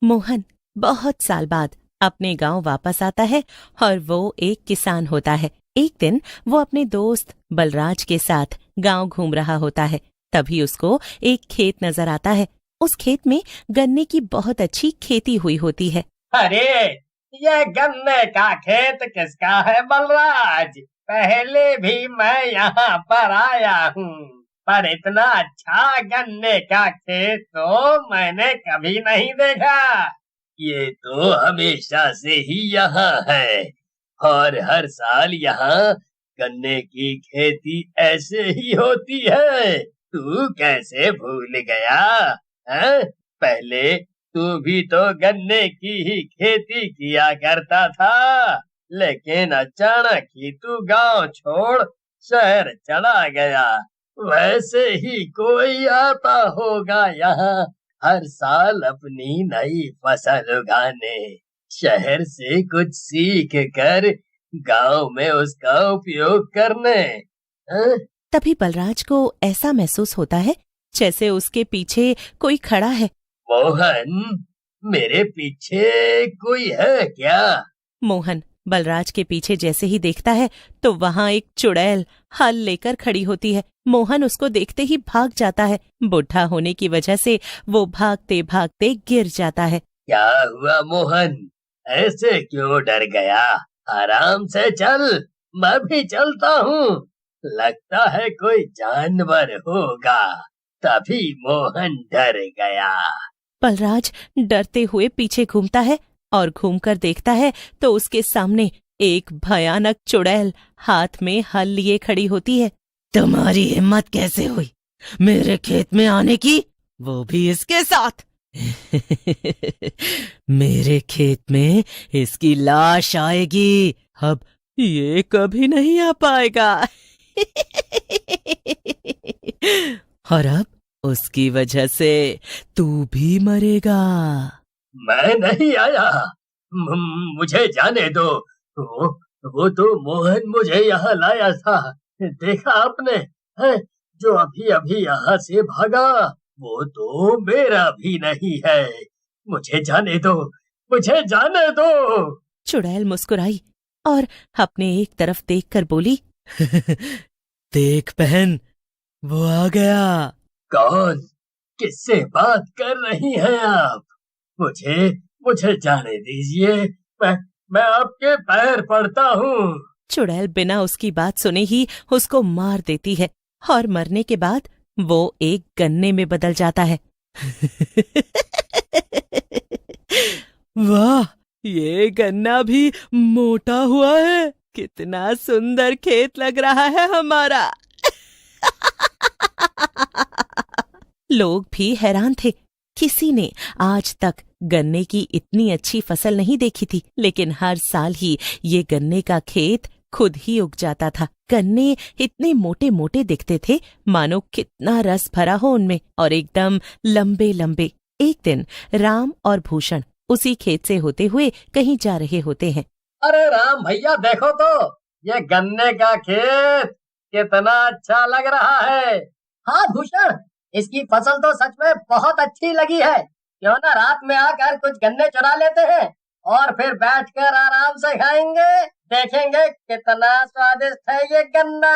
मोहन बहुत साल बाद अपने गांव वापस आता है और वो एक किसान होता है। एक दिन वो अपने दोस्त बलराज के साथ गांव घूम रहा होता है। तभी उसको एक खेत नजर आता है। उस खेत में गन्ने की बहुत अच्छी खेती हुई होती है। अरे, ये गन्ने का खेत किसका है बलराज? पहले भी मैं यहाँ पर आया हूँ, पर इतना अच्छा गन्ने का खेत तो मैंने कभी नहीं देखा। ये तो हमेशा से ही यहाँ है और हर साल यहाँ गन्ने की खेती ऐसे ही होती है। तू कैसे भूल गया? हैं? पहले तू भी तो गन्ने की ही खेती किया करता था, लेकिन अचानक ही तू गांव छोड़ शहर चला गया। वैसे ही कोई आता होगा यहाँ हर साल अपनी नई फसल उगाने, शहर से कुछ सीख कर गांव में उसका उपयोग करने। हाँ? तभी बलराज को ऐसा महसूस होता है जैसे उसके पीछे कोई खड़ा है। मोहन, मेरे पीछे कोई है क्या? मोहन बलराज के पीछे जैसे ही देखता है तो वहाँ एक चुड़ैल हल लेकर खड़ी होती है। मोहन उसको देखते ही भाग जाता है। बुढ़ा होने की वजह से वो भागते भागते गिर जाता है। क्या हुआ मोहन? ऐसे क्यों डर गया? आराम से चल, मैं भी चलता हूँ। लगता है कोई जानवर होगा, तभी मोहन डर गया। बलराज डरते हुए पीछे घूमता है और घूमकर देखता है तो उसके सामने एक भयानक चुड़ैल हाथ में हल लिए खड़ी होती है। तुम्हारी हिम्मत कैसे हुई मेरे खेत में आने की, वो भी इसके साथ? मेरे खेत में इसकी लाश आएगी, अब ये कभी नहीं आ पाएगा। और अब उसकी वजह से तू भी मरेगा। मैं नहीं आया, मुझे जाने दो। वो तो मोहन मुझे यहाँ लाया था। देखा आपने? है, जो अभी अभी यहाँ से भागा वो तो मेरा भी नहीं है। मुझे जाने दो, मुझे जाने दो। चुड़ैल मुस्कुराई और अपने एक तरफ देखकर बोली, देख बहन, वो आ गया। कौन? किससे बात कर रही हैं आप? मुझे मुझे जाने दीजिए, मैं आपके पैर पड़ता हूँ। चुड़ैल बिना उसकी बात सुने ही उसको मार देती है और मरने के बाद वो एक गन्ने में बदल जाता है। वाह, ये गन्ना भी मोटा हुआ है, कितना सुंदर खेत लग रहा है हमारा। लोग भी हैरान थे। किसी ने आज तक गन्ने की इतनी अच्छी फसल नहीं देखी थी, लेकिन हर साल ही ये गन्ने का खेत खुद ही उग जाता था। गन्ने इतने मोटे मोटे दिखते थे मानो कितना रस भरा हो उनमें, और एकदम लंबे लंबे। एक दिन राम और भूषण उसी खेत से होते हुए कहीं जा रहे होते हैं। अरे राम भैया, देखो तो ये गन्ने का खेत कितना अच्छा लग रहा है। हाँ भूषण, इसकी फसल तो सच में बहुत अच्छी लगी है। क्यों ना रात में आकर कुछ गन्ने चुरा लेते हैं और फिर बैठकर आराम से खाएंगे। देखेंगे कितना स्वादिष्ट है ये गन्ना।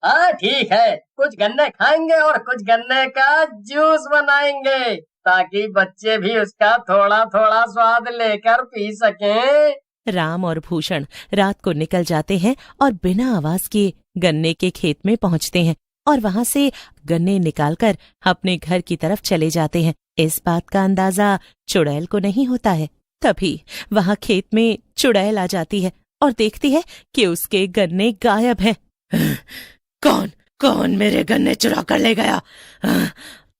हाँ ठीक है, कुछ गन्ने खाएंगे और कुछ गन्ने का जूस बनाएंगे ताकि बच्चे भी उसका थोड़ा थोड़ा स्वाद लेकर पी सकें। राम और भूषण रात को निकल जाते हैं और बिना आवाज किए गन्ने के खेत में पहुंचते हैं और वहां से गन्ने निकालकर अपने घर की तरफ चले जाते हैं। इस बात का अंदाजा चुड़ैल को नहीं होता है। तभी वहां खेत में चुड़ैल आ जाती है और देखती है कि उसके गन्ने गायब हैं। कौन कौन मेरे गन्ने चुरा कर ले गया?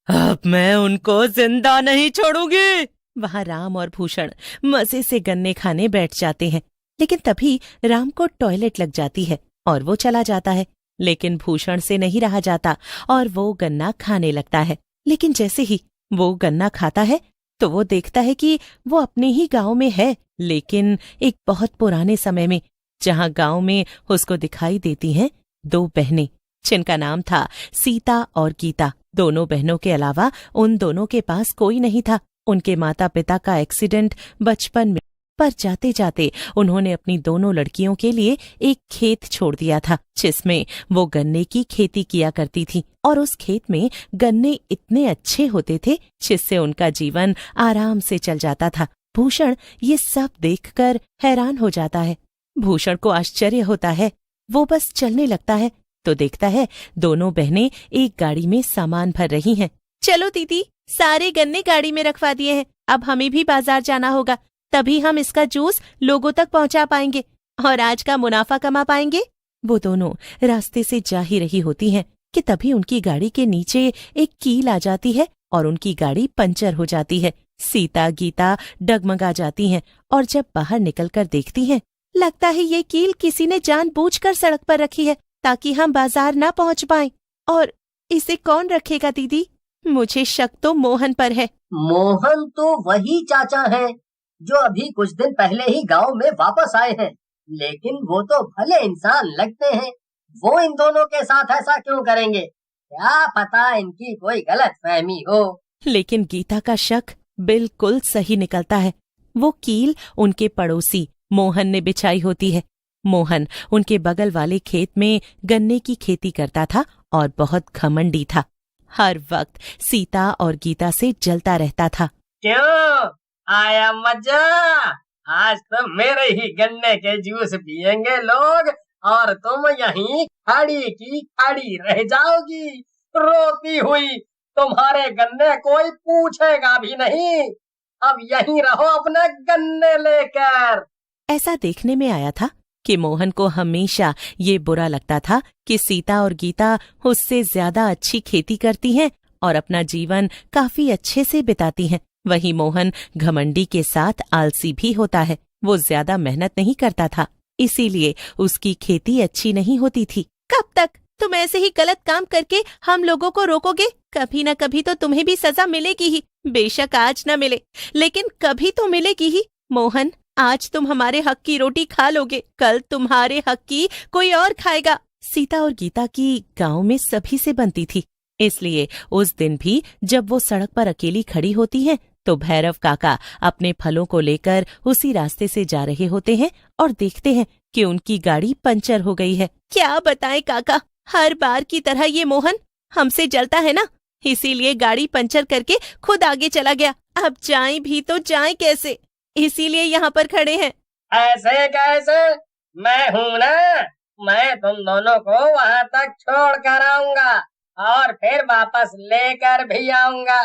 अब मैं उनको जिंदा नहीं छोड़ूंगी। वहां राम और भूषण मजे से गन्ने खाने बैठ जाते हैं, लेकिन तभी राम को टॉयलेट लग जाती है और वो चला जाता है। लेकिन भूषण से नहीं रहा जाता और वो गन्ना खाने लगता है। लेकिन जैसे ही वो गन्ना खाता है तो वो देखता है कि वो अपने ही गांव में है, लेकिन एक बहुत पुराने समय में, जहां गांव में उसको दिखाई देती हैं दो बहनें, जिनका नाम था सीता और गीता। दोनों बहनों के अलावा उन दोनों के पास कोई नहीं था। उनके माता पिता का एक्सीडेंट बचपन में, पर जाते जाते उन्होंने अपनी दोनों लड़कियों के लिए एक खेत छोड़ दिया था जिसमें वो गन्ने की खेती किया करती थी। और उस खेत में गन्ने इतने अच्छे होते थे जिससे उनका जीवन आराम से चल जाता था। भूषण ये सब देखकर हैरान हो जाता है। भूषण को आश्चर्य होता है। वो बस चलने लगता है तो देखता है दोनों बहनें एक गाड़ी में सामान भर रही हैं। चलो दीदी, सारे गन्ने गाड़ी में रखवा दिए हैं, अब हमें भी बाजार जाना होगा, तभी हम इसका जूस लोगों तक पहुंचा पाएंगे और आज का मुनाफा कमा पाएंगे। वो दोनों रास्ते से जा ही रही होती हैं कि तभी उनकी गाड़ी के नीचे एक कील आ जाती है और उनकी गाड़ी पंचर हो जाती है। सीता गीता डगमगा जाती हैं और जब बाहर निकलकर देखती हैं, लगता है ये कील किसी ने जानबूझकर सड़क पर रखी है ताकि हम बाजार ना पहुंच पाएं। और इसे कौन रखेगा दीदी? मुझे शक तो मोहन पर है। मोहन तो वही चाचा हैं जो अभी कुछ दिन पहले ही गांव में वापस आए हैं, लेकिन वो तो भले इंसान लगते हैं। वो इन दोनों के साथ ऐसा क्यों करेंगे? क्या पता इनकी कोई गलतफहमी हो। लेकिन गीता का शक बिल्कुल सही निकलता है। वो कील उनके पड़ोसी मोहन ने बिछाई होती है। मोहन उनके बगल वाले खेत में गन्ने की खेती करता था और बहुत घमंडी था। हर वक्त सीता और गीता से जलता रहता था। क्यों आया मजा? आज तो मेरे ही गन्ने के जूस पियेंगे लोग और तुम यहीं खड़ी की खड़ी रह जाओगी। रोती हुई तुम्हारे गन्ने कोई पूछेगा भी नहीं। अब यहीं रहो अपने गन्ने लेकर। ऐसा देखने में आया था कि मोहन को हमेशा ये बुरा लगता था कि सीता और गीता उससे ज्यादा अच्छी खेती करती हैं और अपना जीवन काफी अच्छे से बिताती हैं। वहीं मोहन घमंडी के साथ आलसी भी होता है। वो ज्यादा मेहनत नहीं करता था, इसीलिए उसकी खेती अच्छी नहीं होती थी। कब तक तुम ऐसे ही गलत काम करके हम लोगों को रोकोगे? कभी न कभी तो तुम्हें भी सजा मिलेगी ही। बेशक आज न मिले, लेकिन कभी तो मिलेगी ही। मोहन, आज तुम हमारे हक की रोटी खा लोगे, कल तुम्हारे हक की कोई और खाएगा। सीता और गीता की गांव में सभी से बनती थी, इसलिए उस दिन भी जब वो सड़क पर अकेली खड़ी होती हैं तो भैरव काका अपने फलों को लेकर उसी रास्ते से जा रहे होते हैं और देखते हैं कि उनकी गाड़ी पंचर हो गई है। क्या बताएं काका, हर बार की तरह ये मोहन हमसे जलता है ना, इसीलिए गाड़ी पंचर करके खुद आगे चला गया। अब जाएं भी तो जाएं कैसे, इसीलिए यहाँ पर खड़े हैं। ऐसे कैसे? मैं हूँ ना, मैं तुम दोनों को वहाँ तक छोड़ कर आऊंगा और फिर वापस लेकर भी आऊंगा।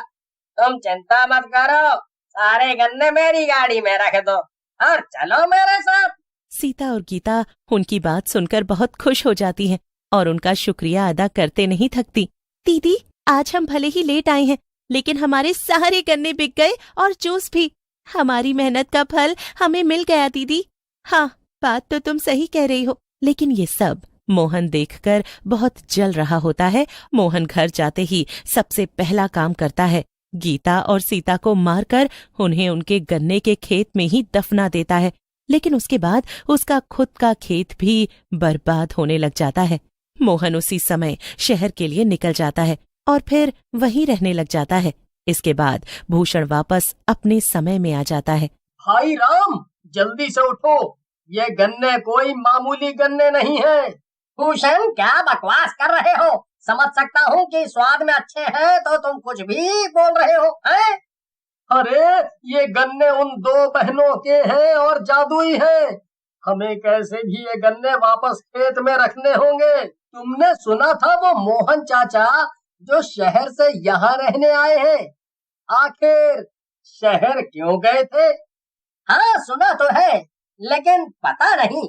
तुम चिंता मत करो, सारे गन्ने मेरी गाड़ी में रख दो और चलो मेरे साथ। सीता और गीता उनकी बात सुनकर बहुत खुश हो जाती हैं और उनका शुक्रिया अदा करते नहीं थकती। दीदी, आज हम भले ही लेट आए हैं, लेकिन हमारे सारे गन्ने बिक गए और जूस भी। हमारी मेहनत का फल हमें मिल गया दीदी। हाँ, बात तो तुम सही कह रही हो, लेकिन ये सब मोहन देखकर बहुत जल रहा होता है। मोहन घर जाते ही सबसे पहला काम करता है, गीता और सीता को मारकर उन्हें उनके गन्ने के खेत में ही दफना देता है। लेकिन उसके बाद उसका खुद का खेत भी बर्बाद होने लग जाता है। मोहन उसी समय शहर के लिए निकल जाता है और फिर वहीं रहने लग जाता है। इसके बाद भूषण वापस अपने समय में आ जाता है। भाई राम, जल्दी से उठो, ये गन्ने कोई मामूली गन्ने नहीं है। भूषण, क्या बकवास कर रहे हो? समझ सकता हूँ कि स्वाद में अच्छे हैं तो तुम कुछ भी बोल रहे हो हैं? अरे ये गन्ने उन दो बहनों के हैं और जादुई हैं। हमें कैसे भी ये गन्ने वापस खेत में रखने होंगे। तुमने सुना था वो मोहन चाचा जो शहर से यहाँ रहने आए हैं, आखिर शहर क्यों गए थे? हाँ सुना तो है, लेकिन पता नहीं,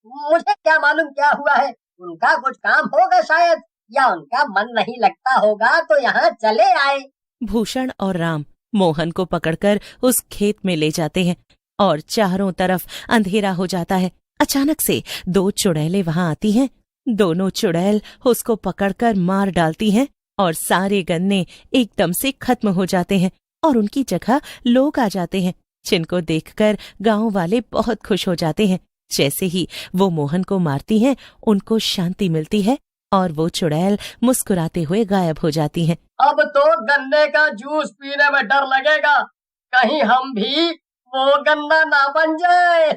मुझे क्या मालूम क्या हुआ है। उनका कुछ काम होगा शायद, या उनका मन नहीं लगता होगा तो यहाँ चले आए। भूषण और राम मोहन को पकड़कर उस खेत में ले जाते हैं और चारों तरफ अंधेरा हो जाता है। अचानक से दो चुड़ैलें वहां आती हैं। दोनों चुड़ैल उसको पकड़कर मार डालती हैं और सारे गन्ने एकदम से खत्म हो जाते हैं और उनकी जगह लोग आ जाते हैं, जिनको देखकर गांव वाले बहुत खुश हो जाते हैं। जैसे ही वो मोहन को मारती हैं, उनको शांति मिलती है और वो चुड़ैल मुस्कुराते हुए गायब हो जाती हैं। अब तो गन्ने का जूस पीने में डर लगेगा। कहीं हम भी वो गन्ना ना बन जाए।